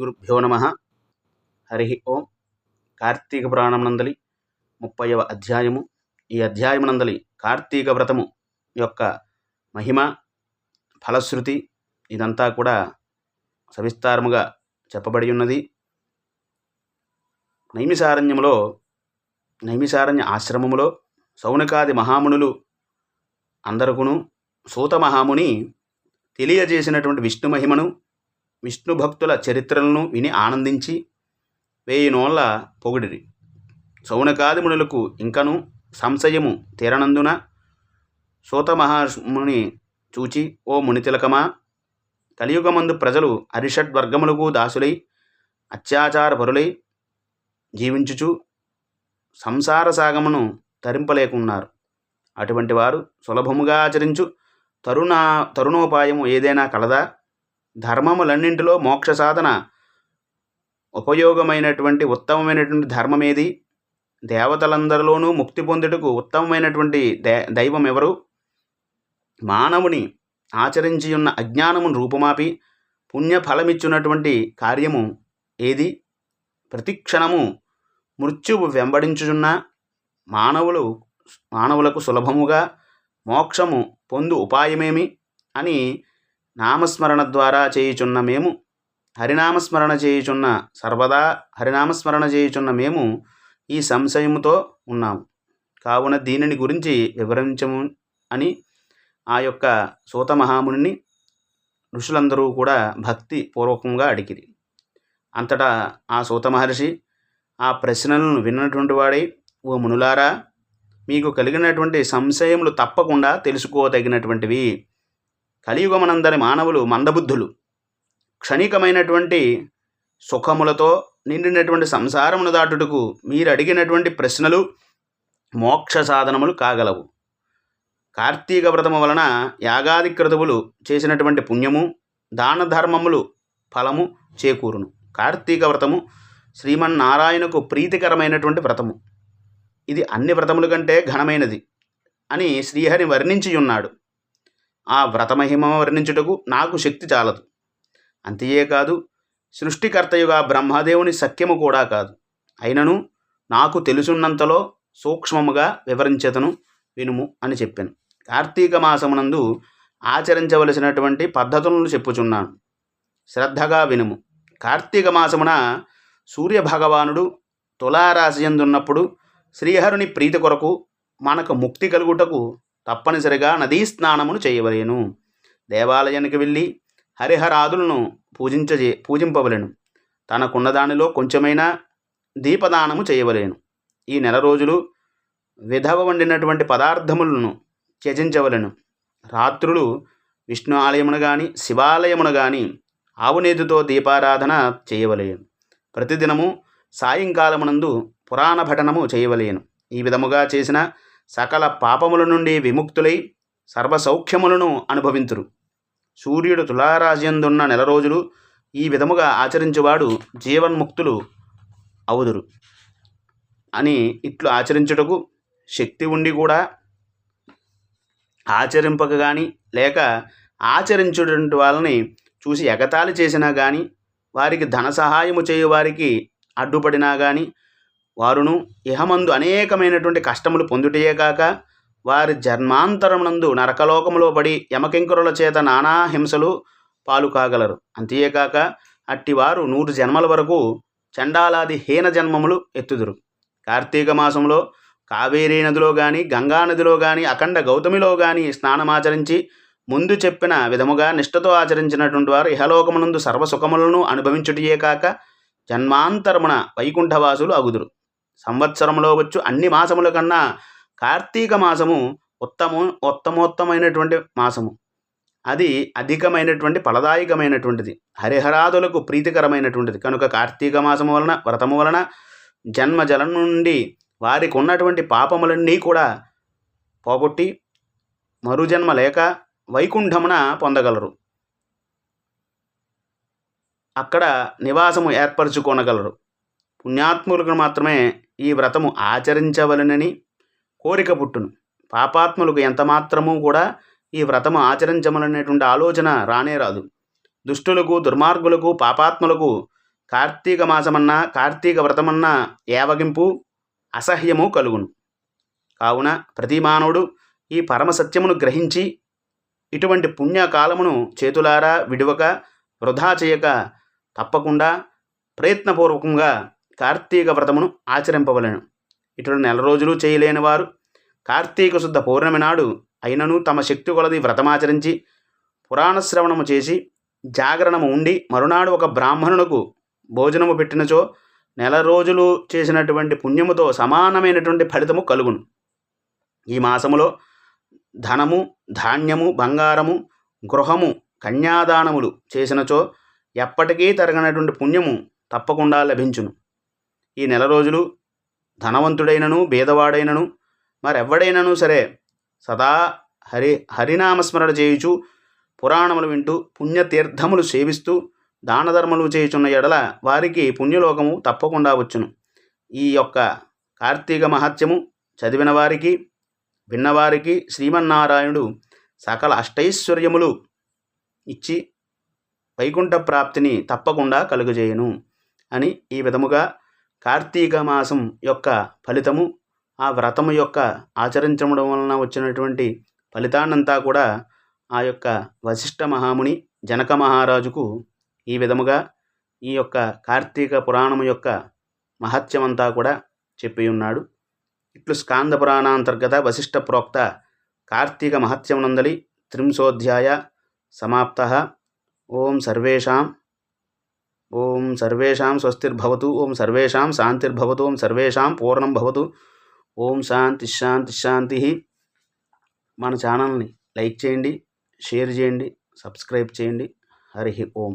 గురుభ్యో నమ. హరి ఓం. కార్తీక పురాణమునందలి 30వ అధ్యాయము. ఈ అధ్యాయమునందలి కార్తీక వ్రతము యొక్క మహిమ, ఫలశ్రుతి ఇదంతా కూడా సవిస్తారముగా చెప్పబడి ఉన్నది. నైమిసారణ్య ఆశ్రమములో శౌనకాది మహామునులు అందరకును సూత మహాముని తెలియజేసినటువంటి విష్ణు మహిమను, విష్ణు భక్తుల చరిత్రలను విని ఆనందించి 1000 నోళ్ల పొగిడిరి. శౌనకాది మునులకు ఇంకను సంశయము తీరనందున సూత మహాముని చూచి, ఓ మునితిలకమా, కలియుగమందు ప్రజలు అరిషడ్వర్గములకు దాసులై అత్యాచార పరులై జీవించుచు సంసార సాగమును తరింపలేకున్నారు. అటువంటి వారు సులభముగా ఆచరించు తరుణోపాయము ఏదైనా కలదా? ధర్మములన్నింటిలో మోక్ష సాధన ఉపయోగమైనటువంటి ఉత్తమమైనటువంటి ధర్మమేది? దేవతలందరిలోనూ ముక్తి పొందుటకు ఉత్తమమైనటువంటి దైవం ఎవరు? మానవుని ఆచరించి ఉన్న అజ్ఞానమును రూపుమాపి పుణ్యఫలమిచ్చున్నటువంటి కార్యము ఏది? ప్రతిక్షణము మృత్యువు వెంబడించుచున్న మానవులకు సులభముగా మోక్షము పొందు ఉపాయమేమి అని నామస్మరణ ద్వారా చేయుచున్న మేము, సర్వదా హరినామస్మరణ చేయుచున్న మేము ఈ సంశయముతో ఉన్నాము. కావున దీనిని గురించి వివరించము అని ఆ యొక్క సూత మహాముని ఋషులందరూ కూడా భక్తి పూర్వకంగా అడిగిరి. అంతటా ఆ సూత మహర్షి ఆ ప్రశ్నలను విన్నటువంటి వాడై, ఓ మునులారా, మీకు కలిగినటువంటి సంశయములు తప్పకుండా తెలుసుకోదగినటువంటివి. కలియుగమనందరి మానవులు మందబుద్ధులు. క్షణికమైనటువంటి సుఖములతో నిండినటువంటి సంసారమును దాటుటకు మీరు అడిగినటువంటి ప్రశ్నలు మోక్ష సాధనములు కాగలవు. కార్తీక వ్రతము వలన యాగాది క్రతువులు చేసినటువంటి పుణ్యము, దాన ధర్మములు ఫలము చేకూరును. కార్తీక వ్రతము శ్రీమన్నారాయణకు ప్రీతికరమైనటువంటి వ్రతము. ఇది అన్ని వ్రతముల కంటే ఘనమైనది అని శ్రీహరి వర్ణించియున్నాడు. ఆ వ్రతమహిమ వర్ణించుటకు నాకు శక్తి చాలదు. అంతేకాదు, సృష్టికర్తయుగా బ్రహ్మదేవుని సఖ్యము కూడా కాదు. అయినను నాకు తెలుసున్నంతలో సూక్ష్మముగా వివరించేతను, వినుము అని చెప్పాను. కార్తీక మాసమునందు ఆచరించవలసినటువంటి పద్ధతులను చెప్పుచున్నాను, శ్రద్ధగా వినుము. కార్తీక మాసమున సూర్యభగవానుడు తులారాశి యందున్నప్పుడు శ్రీహరుని ప్రీతి కొరకు మనకు ముక్తి కలుగుటకు తప్పనిసరిగా నదీ స్నానమును చేయవలేను. దేవాలయానికి వెళ్ళి హరిహరాదులను పూజింపవలెను. తనకున్న దానిలో కొంచెమైనా దీపదానము చేయవలేను. ఈ నెల రోజులు విధవ వండినటువంటి పదార్థములను త్యజించవలెను. రాత్రులు విష్ణు ఆలయమును కానీ శివాలయమును కానీ ఆవునేతితో దీపారాధన చేయవలేను. ప్రతిదినము సాయంకాలమునందు పురాణ పఠనము చేయవలేను. ఈ విధముగా చేసిన సకల పాపముల నుండి విముక్తులై సర్వసౌఖ్యములను అనుభవింతురు. సూర్యుడు తులారాశియందున్న నెల రోజులు ఈ విధముగా ఆచరించువాడు జీవన్ముక్తులు అవుదురు అని ఇట్లు ఆచరించుటకు శక్తి ఉండి కూడా ఆచరింపక కానీ, లేక ఆచరించుటువంటి వాళ్ళని చూసి ఎగతాళి చేసినా కానీ, వారికి ధన సహాయము చేయువారికి అడ్డుపడినా కానీ, వారును ఇహమందు అనేకమైనటువంటి కష్టములు పొందుటయే కాక వారి జన్మాంతరమునందు నరకలోకములో పడి యమకింకరుల చేత నానా హింసలు పాలు కాగలరు. అంతేకాక అట్టివారు 100 జన్మల వరకు చండాలాది హీన జన్మములు ఎత్తుదురు. కార్తీక మాసంలో కావేరీ నదిలో కానీ, గంగా నదిలో కానీ, అఖండ గౌతమిలో కానీ స్నానమాచరించి ముందు చెప్పిన విధముగా నిష్ఠతో ఆచరించినటువంటి వారు ఇహలోకమునందు సర్వసుఖములను అనుభవించుటయే కాక జన్మాంతరమున వైకుంఠవాసులు అగుదురు. సంవత్సరంలో వచ్చు అన్ని మాసముల కన్నా కార్తీక మాసము ఉత్తమోత్తమైనటువంటి మాసము. అది అధికమైనటువంటి ఫలదాయకమైనటువంటిది, హరిహరాదులకు ప్రీతికరమైనటువంటిది. కనుక కార్తీక మాసము వలన, వ్రతము వలన జన్మజలం నుండి వారికి ఉన్నటువంటి పాపములన్నీ కూడా పోగొట్టి మరుజన్మ లేక వైకుంఠమున పొందగలరు. అక్కడ నివాసము ఏర్పరచుకొనగలరు. పుణ్యాత్ములకు మాత్రమే ఈ వ్రతము ఆచరించవలనని కోరిక పుట్టును. పాపాత్ములకు ఎంతమాత్రము కూడా ఈ వ్రతము ఆచరించమనేటువంటి ఆలోచన రానే రాదు. దుష్టులకు, దుర్మార్గులకు, పాపాత్ములకు కార్తీక మాసమన్నా కార్తీక వ్రతమన్నా ఏవగింపు అసహ్యము కలుగును. కావున ప్రతి మానవుడు ఈ పరమసత్యమును గ్రహించి ఇటువంటి పుణ్యకాలమును చేతులారా విడువక వృధా చేయక తప్పకుండా ప్రయత్నపూర్వకంగా కార్తీక వ్రతమును ఆచరింపవలెను. ఇటు నెల రోజులు చేయలేని వారు కార్తీక శుద్ధ పౌర్ణమి నాడు అయినను తమ శక్తి కొలది వ్రతమాచరించి పురాణ శ్రవణము చేసి జాగరణము ఉండి మరునాడు ఒక బ్రాహ్మణునకు భోజనము పెట్టినచో నెల రోజులు చేసినటువంటి పుణ్యముతో సమానమైనటువంటి ఫలితము కలుగును. ఈ మాసములో ధనము, ధాన్యము, బంగారము, గృహము, కన్యాదానములు చేసినచో ఎప్పటికీ తరగనటువంటి పుణ్యము తప్పకుండా లభించును. ఈ నెల రోజులు ధనవంతుడైనను బీదవాడైనను మరెవ్వడైనను సరే సదా హరినామస్మరణ చేయుచు పురాణములు వింటూ పుణ్యతీర్థములు సేవిస్తూ దానధర్మములు చేయుచున్న ఎడల వారికి పుణ్యలోకము తప్పకుండా వచ్చును. ఈ యొక్క కార్తీక మహత్యము చదివిన వారికి విన్నవారికి శ్రీమన్నారాయణుడు సకల అష్టైశ్వర్యములు ఇచ్చి వైకుంఠ ప్రాప్తిని తప్పకుండా కలుగజేయును అని ఈ విధముగా కార్తీక మాసం యొక్క ఫలితము, ఆ వ్రతము యొక్క ఆచరించడం వలన వచ్చినటువంటి ఫలితాన్నంతా కూడా ఆ యొక్క వశిష్ఠ మహాముని జనక మహారాజుకు ఈ విధముగా ఈ యొక్క కార్తీక పురాణము యొక్క మహత్యమంతా కూడా చెప్పి ఉన్నాడు. ఇట్లు స్కాంద పురాణాంతర్గత వశిష్ఠ ప్రోక్త కార్తీక మహత్యమునందలి త్రింశోధ్యాయ సమాప్తః. ఓం సర్వేషాం స్వస్తిర్భవతు. ఓం సర్వేషాం శాంతిర్భవతు. ఓం సర్వేషాం పూర్ణం భవతు. ఓం శాంతి శాంతి శాంతి. మన ఛానల్ని లైక్ చేయండి, షేర్ చేయండి, సబ్స్క్రైబ్ చేయండి. హరి ఓం.